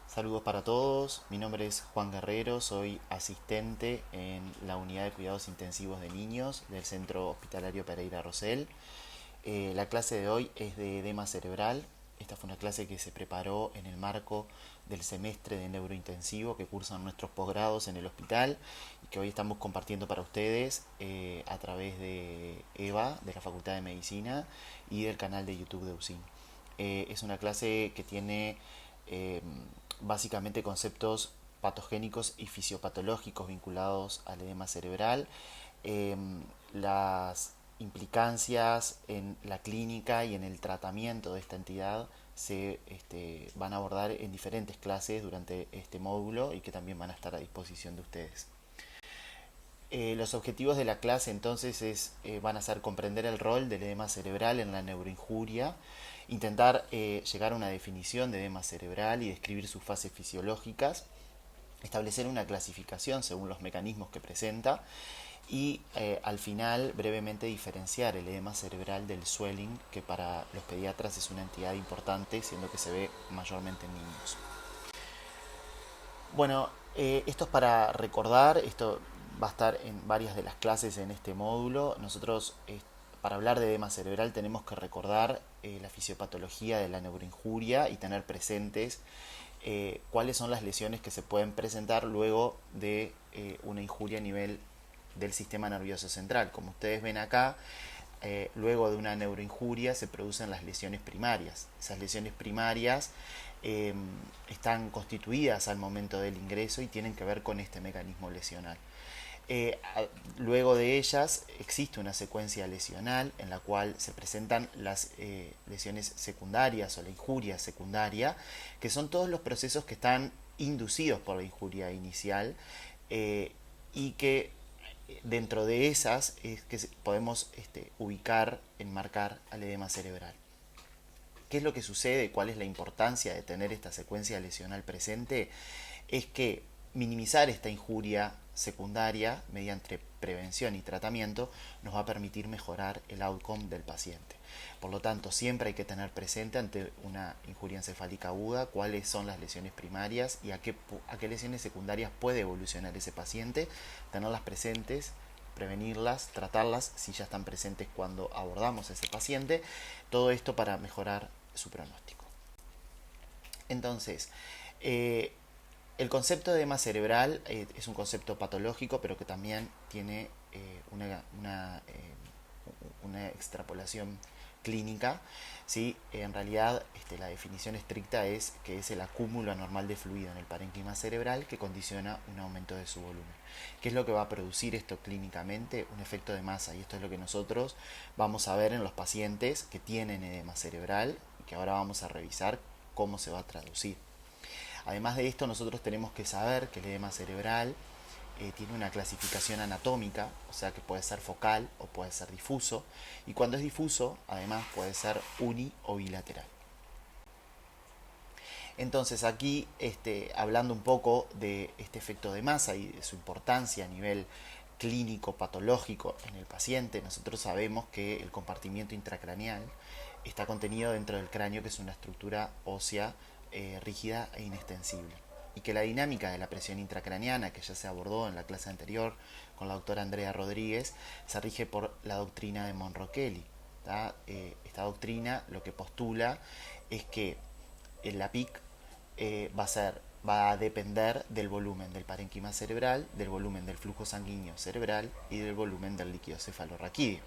Saludos para todos, mi nombre es Juan Guerrero, soy asistente en la unidad de cuidados intensivos de niños del Centro Hospitalario Pereira Rosell. La clase de hoy es de edema cerebral. Esta fue una clase que se preparó en el marco del semestre de neurointensivo que cursan nuestros posgrados en el hospital y que hoy estamos compartiendo para ustedes a través de EVA, de la Facultad de Medicina, y del canal de YouTube de USIN. Es una clase que tiene eh, básicamente conceptos patogénicos y fisiopatológicos vinculados al edema cerebral, eh, las implicancias en la clínica y en el tratamiento de esta entidad se van a abordar en diferentes clases durante este módulo y que también van a estar a disposición de ustedes. Los objetivos de la clase entonces van a ser comprender el rol del edema cerebral en la neuroinjuria, intentar llegar a una definición de edema cerebral y describir sus fases fisiológicas, establecer una clasificación según los mecanismos que presenta y al final brevemente diferenciar el edema cerebral del swelling, que para los pediatras es una entidad importante, siendo que se ve mayormente en niños. Bueno, esto es para recordar, esto va a estar en varias de las clases en este módulo. Nosotros, para hablar de edema cerebral, tenemos que recordar la fisiopatología de la neuroinjuria y tener presentes cuáles son las lesiones que se pueden presentar luego de una injuria a nivel del sistema nervioso central. Como ustedes ven acá, luego de una neuroinjuria se producen las lesiones primarias. Esas lesiones primarias eh, están constituidas al momento del ingreso y tienen que ver con este mecanismo lesional. Luego de ellas existe una secuencia lesional en la cual se presentan las lesiones secundarias o la injuria secundaria, que son todos los procesos que están inducidos por la injuria inicial y que dentro de esas es que podemos ubicar, enmarcar al edema cerebral. ¿Qué es lo que sucede? ¿Cuál es la importancia de tener esta secuencia lesional presente? Es que minimizar esta injuria secundaria mediante prevención y tratamiento nos va a permitir mejorar el outcome del paciente. Por lo tanto, siempre hay que tener presente ante una injuria encefálica aguda cuáles son las lesiones primarias y a qué lesiones secundarias puede evolucionar ese paciente, tenerlas presentes, prevenirlas, tratarlas si ya están presentes cuando abordamos a ese paciente, todo esto para mejorar su pronóstico. Entonces, el concepto de edema cerebral es un concepto patológico, pero que también tiene una extrapolación clínica. ¿Sí? En realidad, la definición estricta es que es el acúmulo anormal de fluido en el parénquima cerebral que condiciona un aumento de su volumen. ¿Qué es lo que va a producir esto clínicamente? Un efecto de masa, y esto es lo que nosotros vamos a ver en los pacientes que tienen edema cerebral y que ahora vamos a revisar cómo se va a traducir. Además de esto, nosotros tenemos que saber que el edema cerebral tiene una clasificación anatómica, o sea que puede ser focal o puede ser difuso, y cuando es difuso, además puede ser uni o bilateral. Entonces aquí, hablando un poco de este efecto de masa y de su importancia a nivel clínico, patológico en el paciente, nosotros sabemos que el compartimiento intracraneal está contenido dentro del cráneo, que es una estructura ósea rígida e inextensible. Y que la dinámica de la presión intracraneana, que ya se abordó en la clase anterior con la doctora Andrea Rodríguez, se rige por la doctrina de Monro-Kelly. Esta doctrina lo que postula es que la PIC va a depender del volumen del parénquima cerebral, del volumen del flujo sanguíneo cerebral y del volumen del líquido cefalorraquídeo.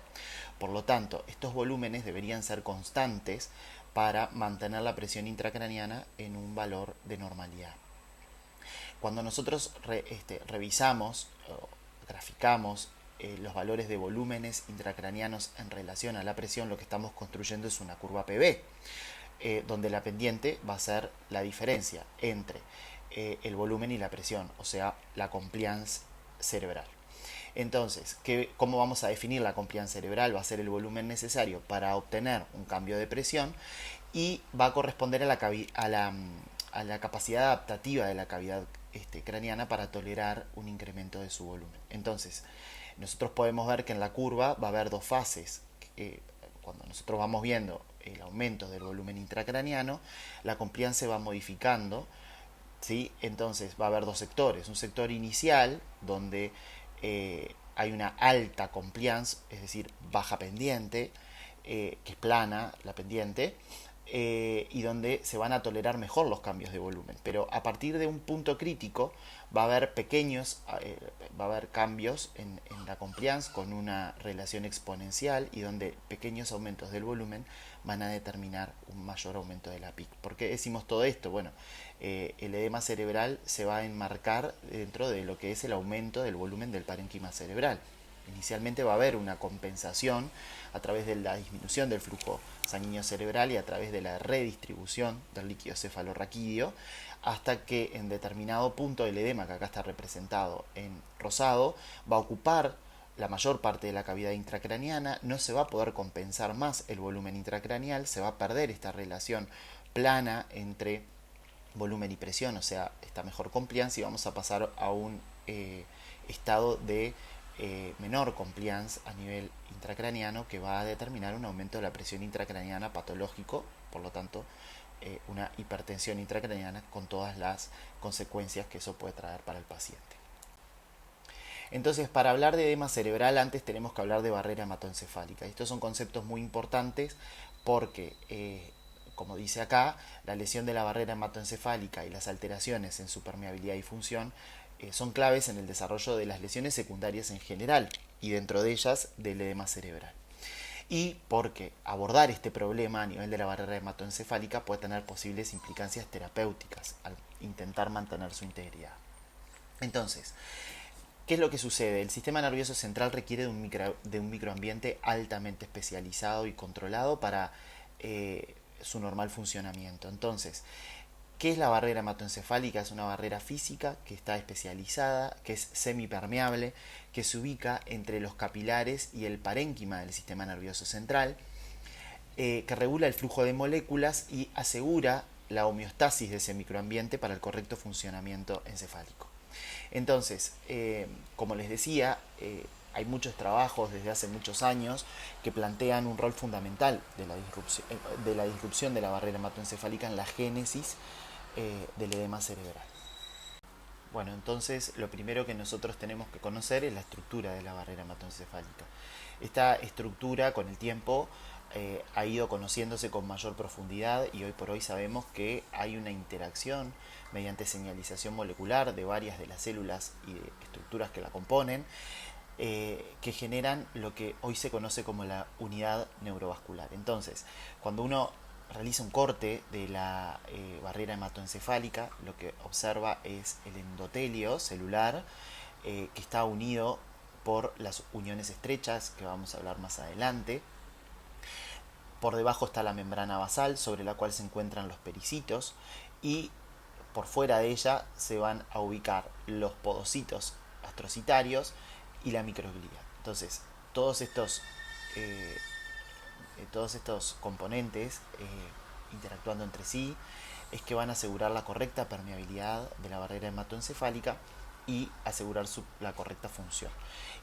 Por lo tanto, estos volúmenes deberían ser constantes para mantener la presión intracraneana en un valor de normalidad. Cuando nosotros revisamos o graficamos los valores de volúmenes intracraneanos en relación a la presión, lo que estamos construyendo es una curva PV, donde la pendiente va a ser la diferencia entre el volumen y la presión, o sea, la compliance cerebral. Entonces, ¿cómo vamos a definir la compliance cerebral? Va a ser el volumen necesario para obtener un cambio de presión y va a corresponder a la capacidad adaptativa de la cavidad craneana para tolerar un incremento de su volumen. Entonces, nosotros podemos ver que en la curva va a haber dos fases. Cuando nosotros vamos viendo el aumento del volumen intracraneano, la compliance se va modificando ¿sí? Entonces va a haber dos sectores. Un sector inicial donde hay una alta compliance, es decir, baja pendiente, que es plana la pendiente, y donde se van a tolerar mejor los cambios de volumen. Pero a partir de un punto crítico va a haber va a haber cambios en la compliance con una relación exponencial y donde pequeños aumentos del volumen van a determinar un mayor aumento de la PIC. ¿Por qué decimos todo esto? Bueno, el edema cerebral se va a enmarcar dentro de lo que es el aumento del volumen del parénquima cerebral. Inicialmente va a haber una compensación a través de la disminución del flujo sanguíneo cerebral y a través de la redistribución del líquido cefalorraquídeo, hasta que en determinado punto el edema, que acá está representado en rosado, va a ocupar la mayor parte de la cavidad intracraneana, no se va a poder compensar más el volumen intracraneal, se va a perder esta relación plana entre volumen y presión, o sea, esta mejor compliance, y vamos a pasar a un estado de menor compliance a nivel intracraneano, que va a determinar un aumento de la presión intracraneana patológico, por lo tanto una hipertensión intracraneana con todas las consecuencias que eso puede traer para el paciente. Entonces, para hablar de edema cerebral antes tenemos que hablar de barrera hematoencefálica. Estos son conceptos muy importantes porque como dice acá, la lesión de la barrera hematoencefálica y las alteraciones en su permeabilidad y función son claves en el desarrollo de las lesiones secundarias en general y dentro de ellas del edema cerebral. Y porque abordar este problema a nivel de la barrera hematoencefálica puede tener posibles implicancias terapéuticas al intentar mantener su integridad. Entonces, ¿qué es lo que sucede? El sistema nervioso central requiere de un microambiente altamente especializado y controlado para su normal funcionamiento. Entonces, ¿qué es la barrera hematoencefálica? Es una barrera física que está especializada, que es semipermeable, que se ubica entre los capilares y el parénquima del sistema nervioso central, que regula el flujo de moléculas y asegura la homeostasis de ese microambiente para el correcto funcionamiento encefálico. Entonces, como les decía, hay muchos trabajos desde hace muchos años que plantean un rol fundamental de la disrupción de la barrera hematoencefálica en la génesis del edema cerebral. Bueno, entonces lo primero que nosotros tenemos que conocer es la estructura de la barrera hematoencefálica. Esta estructura con el tiempo ha ido conociéndose con mayor profundidad y hoy por hoy sabemos que hay una interacción mediante señalización molecular de varias de las células y de estructuras que la componen, que generan lo que hoy se conoce como la unidad neurovascular. Entonces, cuando uno realiza un corte de la barrera hematoencefálica, lo que observa es el endotelio celular que está unido por las uniones estrechas, que vamos a hablar más adelante. Por debajo está la membrana basal, sobre la cual se encuentran los pericitos, y por fuera de ella se van a ubicar los podocitos astrocitarios y la microglía. Entonces, todos estos componentes interactuando entre sí es que van a asegurar la correcta permeabilidad de la barrera hematoencefálica y asegurar la correcta función.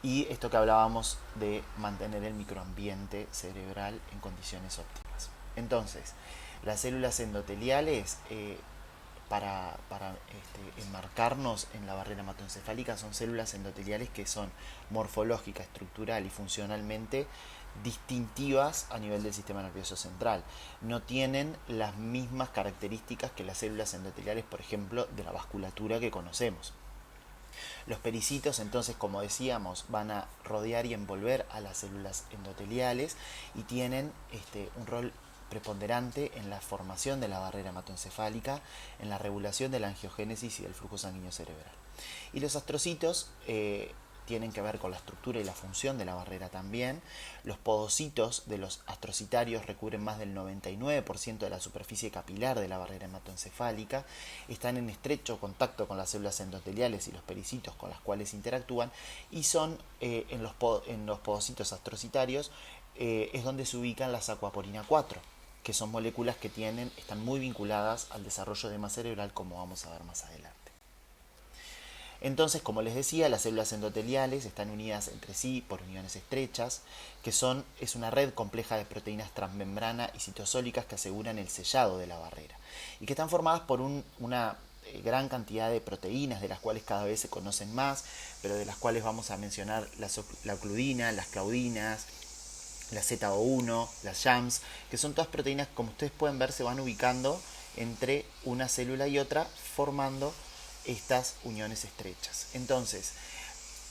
Y esto que hablábamos de mantener el microambiente cerebral en condiciones óptimas. Entonces, las células endoteliales, para enmarcarnos en la barrera hematoencefálica, son células endoteliales que son morfológica, estructural y funcionalmente distintivas a nivel del sistema nervioso central. No tienen las mismas características que las células endoteliales, por ejemplo, de la vasculatura que conocemos. Los pericitos, entonces, como decíamos, van a rodear y envolver a las células endoteliales y tienen un rol preponderante en la formación de la barrera hematoencefálica, en la regulación de la angiogénesis y del flujo sanguíneo cerebral. Y los astrocitos tienen que ver con la estructura y la función de la barrera también. Los podocitos de los astrocitarios recubren más del 99% de la superficie capilar de la barrera hematoencefálica, están en estrecho contacto con las células endoteliales y los pericitos con las cuales interactúan, y son en los podocitos astrocitarios es donde se ubican las acuaporina 4, que son moléculas que están muy vinculadas al desarrollo de edema cerebral, como vamos a ver más adelante. Entonces, como les decía, las células endoteliales están unidas entre sí por uniones estrechas, que es una red compleja de proteínas transmembrana y citosólicas que aseguran el sellado de la barrera, y que están formadas por una gran cantidad de proteínas, de las cuales cada vez se conocen más, pero de las cuales vamos a mencionar la ocludina, las claudinas, la ZO1, las YAMS, que son todas proteínas que, como ustedes pueden ver, se van ubicando entre una célula y otra, formando estas uniones estrechas. Entonces,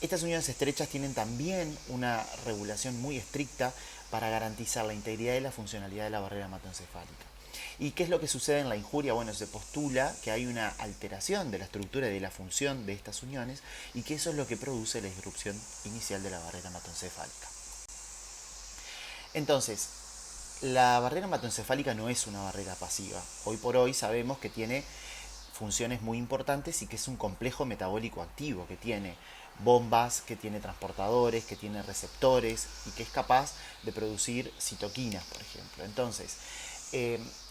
estas uniones estrechas tienen también una regulación muy estricta para garantizar la integridad y la funcionalidad de la barrera hematoencefálica. ¿Y qué es lo que sucede en la injuria? Bueno, se postula que hay una alteración de la estructura y de la función de estas uniones y que eso es lo que produce la disrupción inicial de la barrera hematoencefálica. Entonces, la barrera hematoencefálica no es una barrera pasiva. Hoy por hoy sabemos que tiene funciones muy importantes y que es un complejo metabólico activo, que tiene bombas, que tiene transportadores, que tiene receptores y que es capaz de producir citoquinas, por ejemplo. Entonces,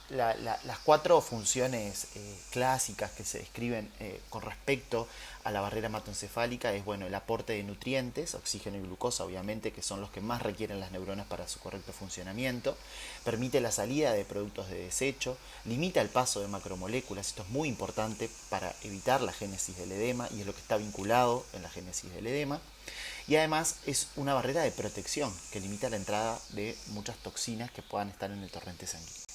las cuatro funciones clásicas que se describen con respecto a la barrera hematoencefálica es, bueno, el aporte de nutrientes, oxígeno y glucosa, obviamente, que son los que más requieren las neuronas para su correcto funcionamiento, permite la salida de productos de desecho, limita el paso de macromoléculas, esto es muy importante para evitar la génesis del edema y es lo que está vinculado en la génesis del edema, y además es una barrera de protección que limita la entrada de muchas toxinas que puedan estar en el torrente sanguíneo.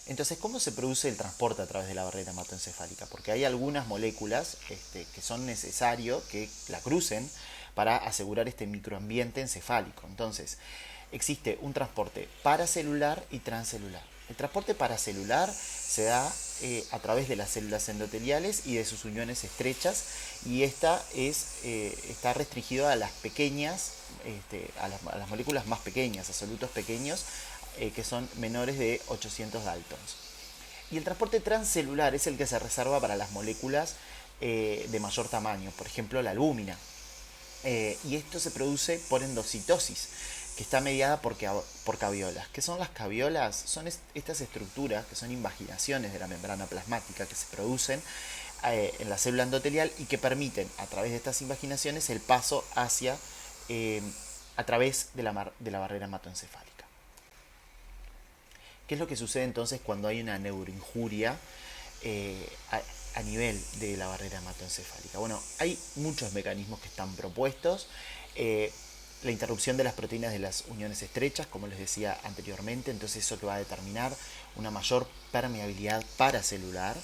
Entonces, ¿cómo se produce el transporte a través de la barrera hematoencefálica? Porque hay algunas moléculas que son necesarios que la crucen para asegurar este microambiente encefálico. Entonces, existe un transporte paracelular y transcelular. El transporte paracelular se da a través de las células endoteliales y de sus uniones estrechas, y está restringido a las pequeñas, a las moléculas más pequeñas, a solutos pequeños, que son menores de 800 daltons. Y el transporte transcelular es el que se reserva para las moléculas de mayor tamaño, por ejemplo la albúmina. Y esto se produce por endocitosis, que está mediada por caviolas. ¿Qué son las caviolas? Son estas estructuras que son invaginaciones de la membrana plasmática que se producen en la célula endotelial y que permiten, a través de estas invaginaciones, el paso a través de la barrera hematoencefálica. ¿Qué es lo que sucede entonces cuando hay una neuroinjuria a nivel de la barrera hematoencefálica? Bueno, hay muchos mecanismos que están propuestos. La interrupción de las proteínas de las uniones estrechas, como les decía anteriormente, entonces eso que va a determinar una mayor permeabilidad paracelular.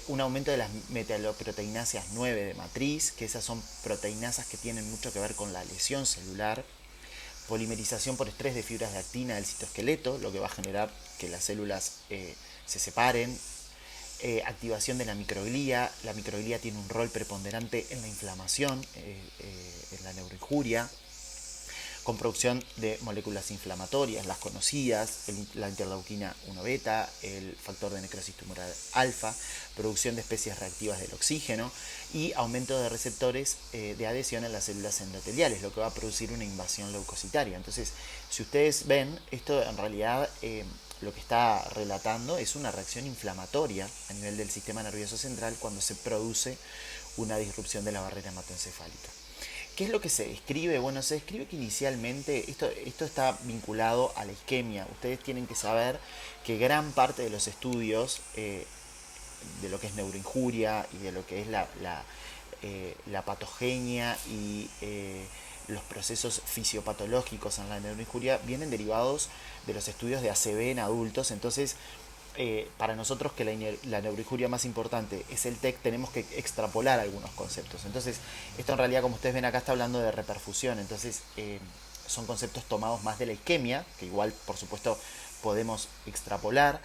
Un aumento de las metaloproteinasas 9 de matriz, que esas son proteinasas que tienen mucho que ver con la lesión celular. Polimerización por estrés de fibras de actina del citoesqueleto, lo que va a generar que las células se separen. Activación de la microglía. La microglía tiene un rol preponderante en la inflamación, en la neuroinjuria, con producción de moléculas inflamatorias, las conocidas, la interleuquina 1 beta, el factor de necrosis tumoral alfa, producción de especies reactivas del oxígeno y aumento de receptores de adhesión en las células endoteliales, lo que va a producir una invasión leucocitaria. Entonces, si ustedes ven, esto en realidad lo que está relatando es una reacción inflamatoria a nivel del sistema nervioso central cuando se produce una disrupción de la barrera hematoencefálica. ¿Qué es lo que se describe? Bueno, se describe que inicialmente esto está vinculado a la isquemia. Ustedes tienen que saber que gran parte de los estudios de lo que es neuroinjuria y de lo que es la patogenia y los procesos fisiopatológicos en la neuroinjuria vienen derivados de los estudios de ACV en adultos. Entonces, para nosotros que la neuroinjuria más importante es el TEC, tenemos que extrapolar algunos conceptos. Entonces, esto en realidad, como ustedes ven acá, está hablando de reperfusión. Entonces, son conceptos tomados más de la isquemia, que igual, por supuesto, podemos extrapolar.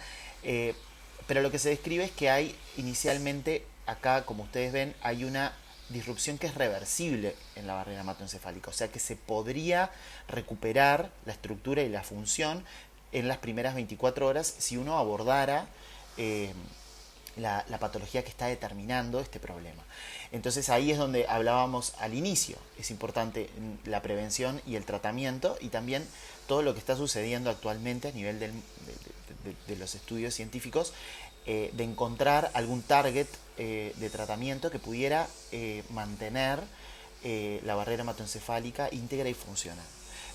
Pero lo que se describe es que hay inicialmente, acá, como ustedes ven, hay una disrupción que es reversible en la barrera hematoencefálica. O sea que se podría recuperar la estructura y la función en las primeras 24 horas si uno abordara la patología que está determinando este problema. Entonces ahí es donde hablábamos al inicio. Es importante la prevención y el tratamiento y también todo lo que está sucediendo actualmente a nivel de los estudios científicos, de encontrar algún target de tratamiento que pudiera mantener la barrera hematoencefálica íntegra y funcional.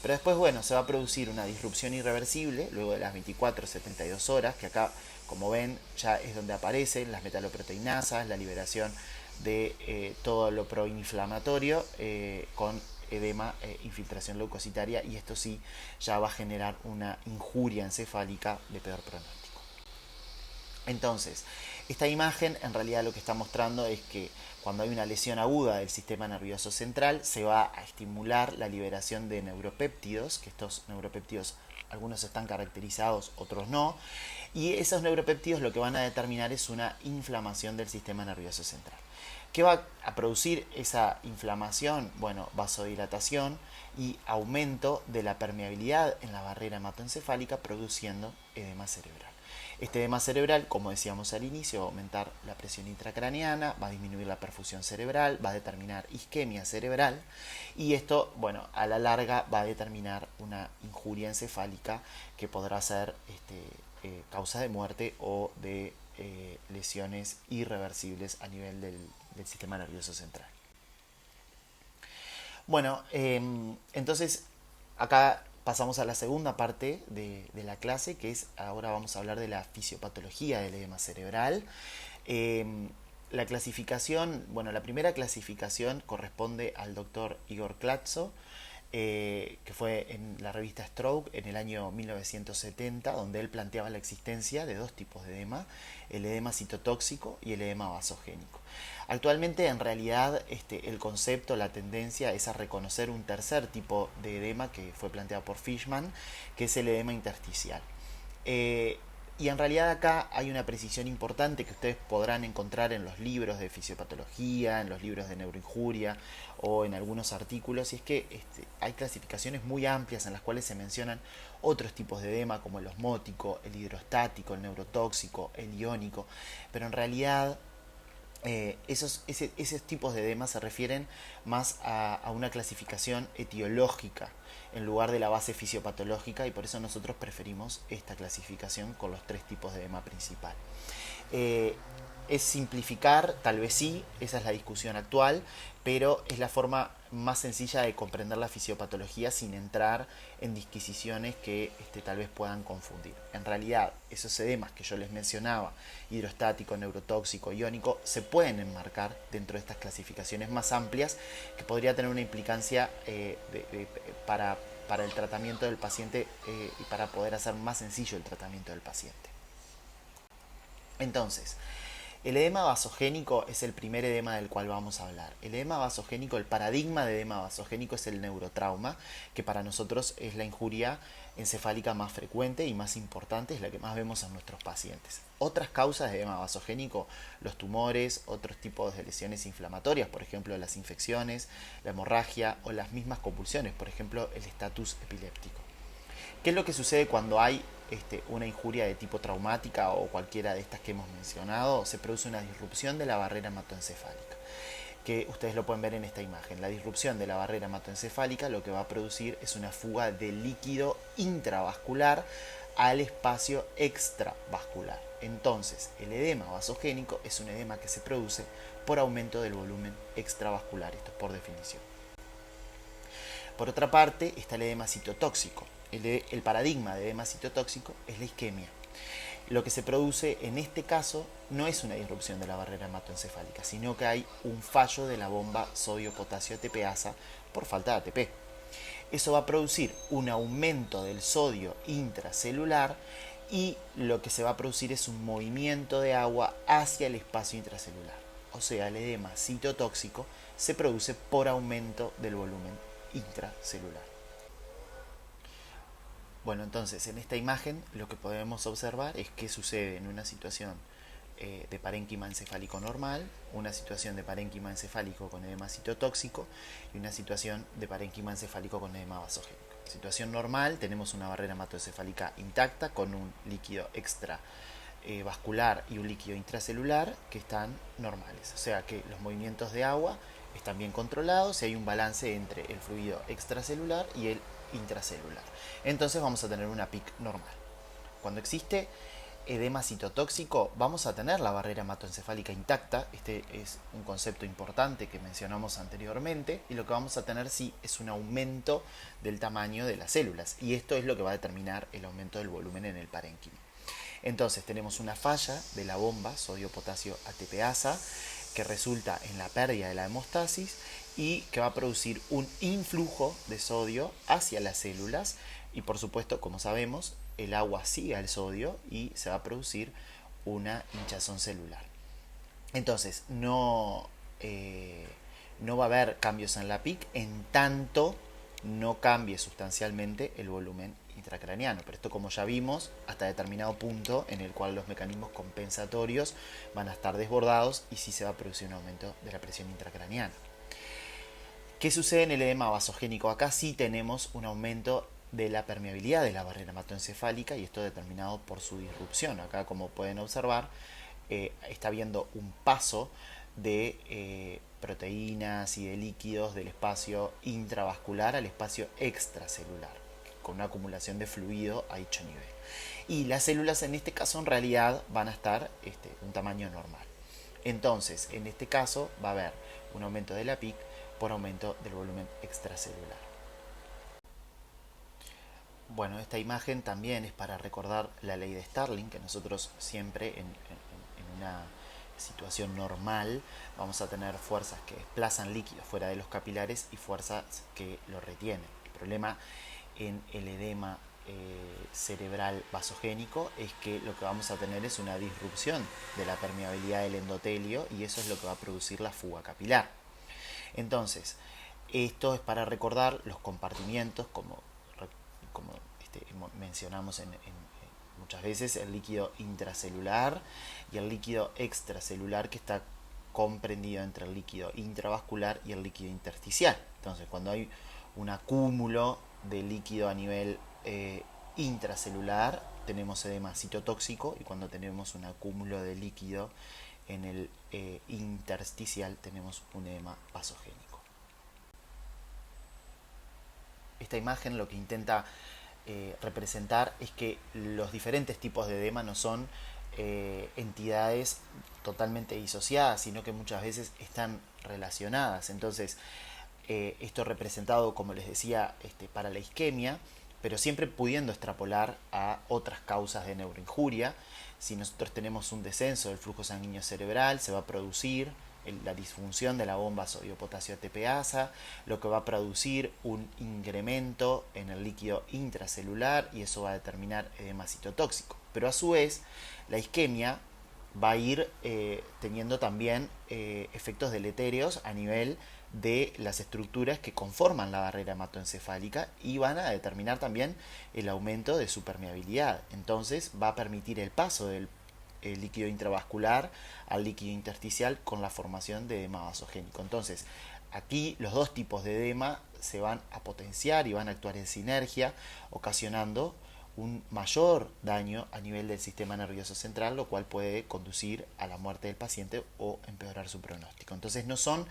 Pero después, bueno, se va a producir una disrupción irreversible luego de las 24 72 horas, que acá Como ven, ya es donde aparecen las metaloproteinasas, la liberación de todo lo proinflamatorio con edema, infiltración leucocitaria, y esto sí ya va a generar una injuria encefálica de peor pronóstico. Entonces, esta imagen en realidad lo que está mostrando es que cuando hay una lesión aguda del sistema nervioso central se va a estimular la liberación de neuropéptidos, que estos neuropéptidos algunos están caracterizados, otros no, y esos neuropéptidos lo que van a determinar es una inflamación del sistema nervioso central. ¿Qué va a producir esa inflamación? Bueno, vasodilatación y aumento de la permeabilidad en la barrera hematoencefálica, produciendo edema cerebral. Este edema cerebral, como decíamos al inicio, va a aumentar la presión intracraneana, va a disminuir la perfusión cerebral, va a determinar isquemia cerebral, y esto, bueno, a la larga va a determinar una injuria encefálica que podrá ser causa de muerte o de lesiones irreversibles a nivel del sistema nervioso central. Bueno, entonces acá pasamos a la segunda parte de la clase, que es, ahora vamos a hablar de la fisiopatología del edema cerebral. La clasificación, bueno, la primera clasificación corresponde al doctor Igor Klatzo, que fue en la revista Stroke en el año 1970, donde él planteaba la existencia de dos tipos de edema, el edema citotóxico y el edema vasogénico. Actualmente, en realidad, el concepto, la tendencia es a reconocer un tercer tipo de edema que fue planteado por Fishman, que es el edema intersticial. Y en realidad acá hay una precisión importante que ustedes podrán encontrar en los libros de fisiopatología, en los libros de neuroinjuria o en algunos artículos, y es que hay clasificaciones muy amplias en las cuales se mencionan otros tipos de edema como el osmótico, el hidrostático, el neurotóxico, el iónico, pero en realidad esos tipos de edema se refieren más a una clasificación etiológica en lugar de la base fisiopatológica, y por eso nosotros preferimos esta clasificación con los tres tipos de edema principal. Es simplificar, tal vez sí, esa es la discusión actual, pero es la forma más sencilla de comprender la fisiopatología sin entrar en disquisiciones que tal vez puedan confundir. En realidad, esos edemas que yo les mencionaba, hidrostático, neurotóxico, iónico, se pueden enmarcar dentro de estas clasificaciones más amplias que podría tener una implicancia para el tratamiento del paciente y para poder hacer más sencillo el tratamiento del paciente. Entonces, el edema vasogénico es el primer edema del cual vamos a hablar. El edema vasogénico, el paradigma de edema vasogénico es el neurotrauma, que para nosotros es la injuria encefálica más frecuente y más importante, es la que más vemos en nuestros pacientes. Otras causas de edema vasogénico, los tumores, otros tipos de lesiones inflamatorias, por ejemplo las infecciones, la hemorragia o las mismas convulsiones, por ejemplo el estatus epiléptico. ¿Qué es lo que sucede cuando hay una injuria de tipo traumática o cualquiera de estas que hemos mencionado? Se produce una disrupción de la barrera hematoencefálica, que ustedes lo pueden ver en esta imagen. La disrupción de la barrera hematoencefálica lo que va a producir es una fuga de líquido intravascular al espacio extravascular. Entonces, el edema vasogénico es un edema que se produce por aumento del volumen extravascular, esto es por definición. Por otra parte, está el edema citotóxico. El paradigma de edema citotóxico es la isquemia. Lo que se produce en este caso no es una disrupción de la barrera hematoencefálica, sino que hay un fallo de la bomba sodio-potasio ATPasa por falta de ATP. Eso va a producir un aumento del sodio intracelular y lo que se va a producir es un movimiento de agua hacia el espacio intracelular. O sea, el edema citotóxico se produce por aumento del volumen intracelular. Bueno, entonces en esta imagen lo que podemos observar es qué sucede en una situación de parénquima encefálico normal, una situación de parénquima encefálico con edema citotóxico y una situación de parénquima encefálico con edema vasogénico. Situación normal, tenemos una barrera hematoencefálica intacta con un líquido extravascular y un líquido intracelular que están normales, o sea que los movimientos de agua están bien controlados y hay un balance entre el fluido extracelular y el intracelular. Entonces vamos a tener una PIC normal. Cuando existe edema citotóxico, vamos a tener la barrera hematoencefálica intacta. Este es un concepto importante que mencionamos anteriormente, y lo que vamos a tener sí es un aumento del tamaño de las células, y esto es lo que va a determinar el aumento del volumen en el parénquima. Entonces tenemos una falla de la bomba sodio-potasio ATPasa que resulta en la pérdida de la hemostasis y que va a producir un influjo de sodio hacia las células y por supuesto, como sabemos, el agua sigue al sodio y se va a producir una hinchazón celular. Entonces, no va a haber cambios en la PIC en tanto no cambie sustancialmente el volumen intracraneano. Pero esto, como ya vimos, hasta determinado punto en el cual los mecanismos compensatorios van a estar desbordados y sí se va a producir un aumento de la presión intracraneana. ¿Qué sucede en el edema vasogénico? Acá sí tenemos un aumento de la permeabilidad de la barrera hematoencefálica y esto determinado por su disrupción. Acá, como pueden observar, está habiendo un paso de proteínas y de líquidos del espacio intravascular al espacio extracelular, con una acumulación de fluido a dicho nivel. Y las células en este caso en realidad van a estar un tamaño normal. Entonces, en este caso va a haber un aumento de la PIC por aumento del volumen extracelular. Bueno, esta imagen también es para recordar la ley de Starling, que nosotros siempre en una situación normal vamos a tener fuerzas que desplazan líquidos fuera de los capilares y fuerzas que lo retienen. El problema en el edema cerebral vasogénico es que lo que vamos a tener es una disrupción de la permeabilidad del endotelio y eso es lo que va a producir la fuga capilar. Entonces, esto es para recordar los compartimientos, como mencionamos muchas veces, el líquido intracelular y el líquido extracelular que está comprendido entre el líquido intravascular y el líquido intersticial. Entonces, cuando hay un acúmulo de líquido a nivel intracelular, tenemos edema citotóxico, y cuando tenemos un acúmulo de líquido en el intersticial, tenemos un edema vasogénico. Esta imagen lo que intenta representar es que los diferentes tipos de edema no son entidades totalmente disociadas, sino que muchas veces están relacionadas. Entonces, esto representado, como les decía, para la isquemia, pero siempre pudiendo extrapolar a otras causas de neuroinjuria. Si nosotros tenemos un descenso del flujo sanguíneo cerebral, se va a producir la disfunción de la bomba sodio-potasio ATPasa, lo que va a producir un incremento en el líquido intracelular y eso va a determinar edema citotóxico. Pero a su vez, la isquemia va a ir teniendo también efectos deletéreos a nivel de las estructuras que conforman la barrera hematoencefálica y van a determinar también el aumento de su permeabilidad. Entonces va a permitir el paso del líquido intravascular al líquido intersticial con la formación de edema vasogénico. Entonces, aquí los dos tipos de edema se van a potenciar y van a actuar en sinergia, ocasionando un mayor daño a nivel del sistema nervioso central, lo cual puede conducir a la muerte del paciente o empeorar su pronóstico. Entonces, no son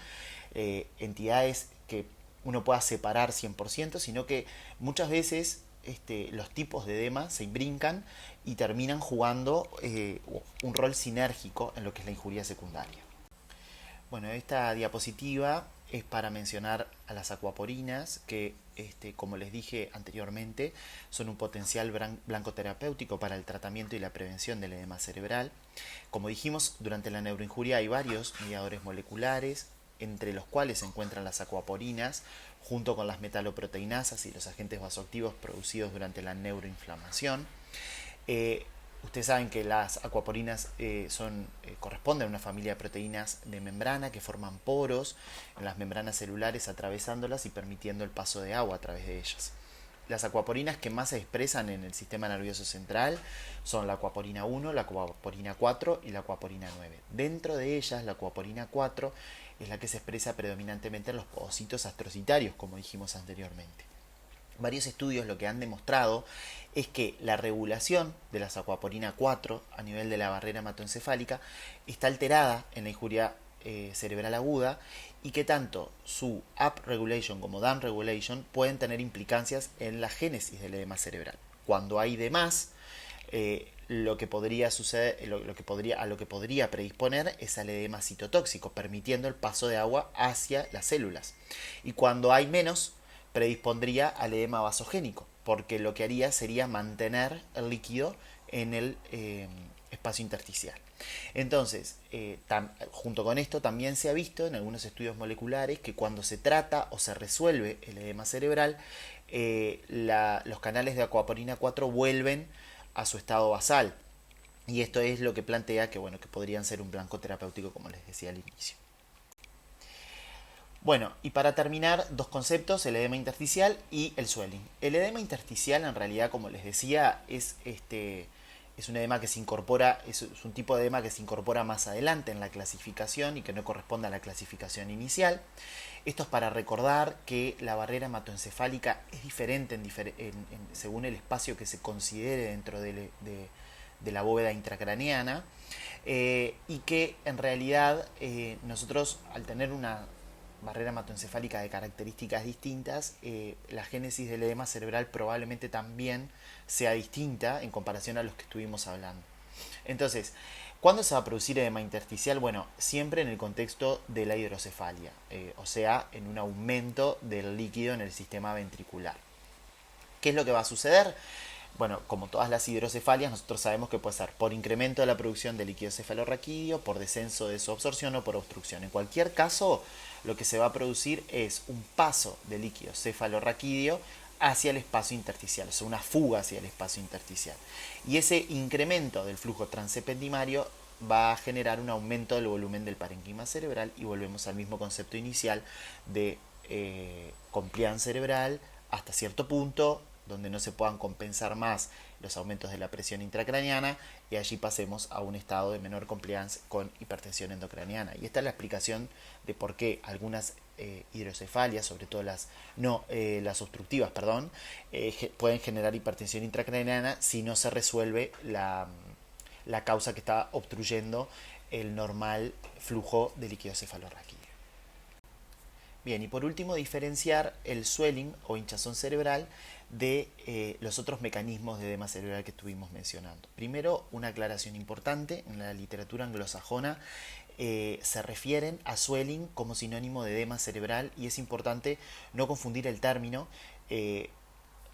entidades que uno pueda separar 100%, sino que muchas veces los tipos de edema se imbrincan y terminan jugando un rol sinérgico en lo que es la injuria secundaria. Bueno, esta diapositiva es para mencionar a las acuaporinas que, como les dije anteriormente, son un potencial blanco terapéutico para el tratamiento y la prevención del edema cerebral. Como dijimos, durante la neuroinjuria hay varios mediadores moleculares, entre los cuales se encuentran las acuaporinas, junto con las metaloproteinasas y los agentes vasoactivos producidos durante la neuroinflamación. Ustedes saben que las acuaporinas corresponden a una familia de proteínas de membrana que forman poros en las membranas celulares, atravesándolas y permitiendo el paso de agua a través de ellas. Las acuaporinas que más se expresan en el sistema nervioso central son la acuaporina 1, la acuaporina 4 y la acuaporina 9. Dentro de ellas, la acuaporina 4 es la que se expresa predominantemente en los podocitos astrocitarios, como dijimos anteriormente. Varios estudios lo que han demostrado es que la regulación de las acuaporina 4 a nivel de la barrera hematoencefálica está alterada en la injuria cerebral aguda y que tanto su up-regulation como down-regulation pueden tener implicancias en la génesis del edema cerebral. Cuando hay de más, lo que podría suceder, a lo que podría predisponer es al edema citotóxico, permitiendo el paso de agua hacia las células. Y cuando hay menos, predispondría al edema vasogénico, porque lo que haría sería mantener el líquido en el espacio intersticial. Entonces, junto con esto también se ha visto en algunos estudios moleculares que cuando se trata o se resuelve el edema cerebral, los canales de acuaporina 4 vuelven a su estado basal. Y esto es lo que plantea que, bueno, que podrían ser un blanco terapéutico, como les decía al inicio. Bueno, y para terminar, dos conceptos, el edema intersticial y el swelling. El edema intersticial, en realidad, como les decía, es un edema que se incorpora, es un tipo de edema que se incorpora más adelante en la clasificación y que no corresponde a la clasificación inicial. Esto es para recordar que la barrera hematoencefálica es diferente según el espacio que se considere dentro de la bóveda intracraneana, y que en realidad nosotros, al tener una barrera hematoencefálica de características distintas, la génesis del edema cerebral probablemente también sea distinta en comparación a los que estuvimos hablando. Entonces, ¿cuándo se va a producir edema intersticial? Bueno, siempre en el contexto de la hidrocefalia, o sea, en un aumento del líquido en el sistema ventricular. ¿Qué es lo que va a suceder? Bueno, como todas las hidrocefalias, nosotros sabemos que puede ser por incremento de la producción de líquido cefalorraquídeo, por descenso de su absorción o por obstrucción. En cualquier caso, lo que se va a producir es un paso de líquido cefalorraquídeo hacia el espacio intersticial, o sea, una fuga hacia el espacio intersticial. Y ese incremento del flujo transependimario va a generar un aumento del volumen del parenquima cerebral y volvemos al mismo concepto inicial de compliance cerebral hasta cierto punto, donde no se puedan compensar más los aumentos de la presión intracraneana y allí pasemos a un estado de menor compliance con hipertensión endocraniana. Y esta es la explicación de por qué algunas hidrocefalias, sobre todo las obstructivas, pueden generar hipertensión intracraneana si no se resuelve la causa que está obstruyendo el normal flujo de líquido cefalorraquídeo. Bien, y por último, diferenciar el swelling o hinchazón cerebral de los otros mecanismos de edema cerebral que estuvimos mencionando. Primero, una aclaración importante: en la literatura anglosajona se refieren a swelling como sinónimo de edema cerebral y es importante no confundir el término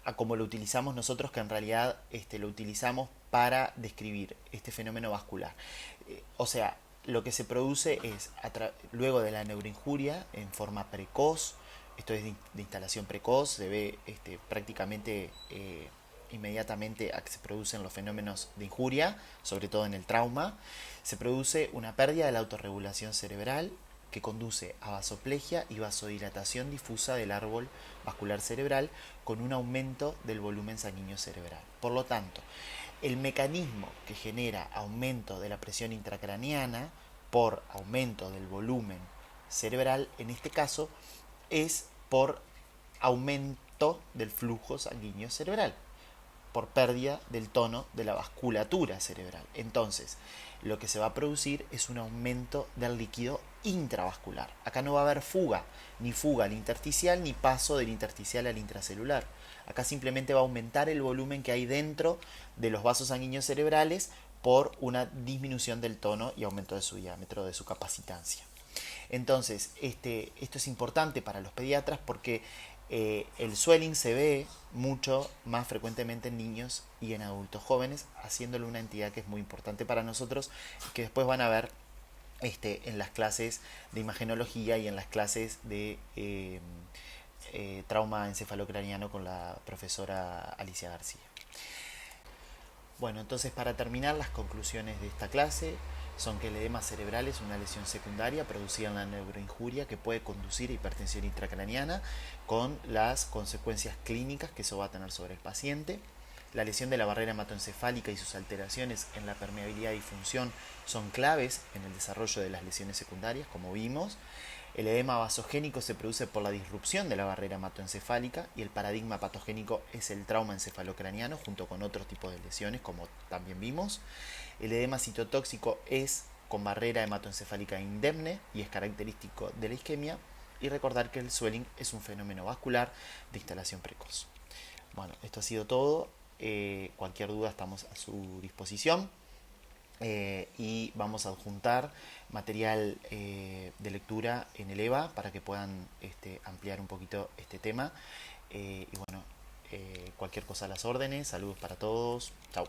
a como lo utilizamos nosotros, que en realidad lo utilizamos para describir este fenómeno vascular. O sea, lo que se produce es, luego de la neuroinjuria, en forma precoz, esto es de instalación precoz, se ve prácticamente inmediatamente a que se producen los fenómenos de injuria, sobre todo en el trauma, se produce una pérdida de la autorregulación cerebral que conduce a vasoplegia y vasodilatación difusa del árbol vascular cerebral con un aumento del volumen sanguíneo cerebral. Por lo tanto, el mecanismo que genera aumento de la presión intracraneana por aumento del volumen cerebral, en este caso, es por aumento del flujo sanguíneo cerebral, por pérdida del tono de la vasculatura cerebral. Entonces, lo que se va a producir es un aumento del líquido intravascular. Acá no va a haber ni fuga al intersticial, ni paso del intersticial al intracelular. Acá simplemente va a aumentar el volumen que hay dentro de los vasos sanguíneos cerebrales por una disminución del tono y aumento de su diámetro, de su capacitancia. Entonces, esto es importante para los pediatras porque el swelling se ve mucho más frecuentemente en niños y en adultos jóvenes, haciéndolo una entidad que es muy importante para nosotros, que después van a ver en las clases de imagenología y en las clases de trauma encefalocraniano con la profesora Alicia García. Bueno, entonces, para terminar, las conclusiones de esta clase son que el edema cerebral es una lesión secundaria producida en la neuroinjuria que puede conducir a hipertensión intracraniana con las consecuencias clínicas que eso va a tener sobre el paciente. La lesión de la barrera hematoencefálica y sus alteraciones en la permeabilidad y función son claves en el desarrollo de las lesiones secundarias, como vimos. El edema vasogénico se produce por la disrupción de la barrera hematoencefálica y el paradigma patogénico es el trauma encefalocraniano junto con otros tipos de lesiones, como también vimos. El edema citotóxico es con barrera hematoencefálica indemne y es característico de la isquemia. Y recordar que el swelling es un fenómeno vascular de instalación precoz. Bueno, esto ha sido todo. Cualquier duda estamos a su disposición. Y vamos a adjuntar material de lectura en el EVA para que puedan ampliar un poquito este tema. Y bueno, cualquier cosa a las órdenes. Saludos para todos. Chao.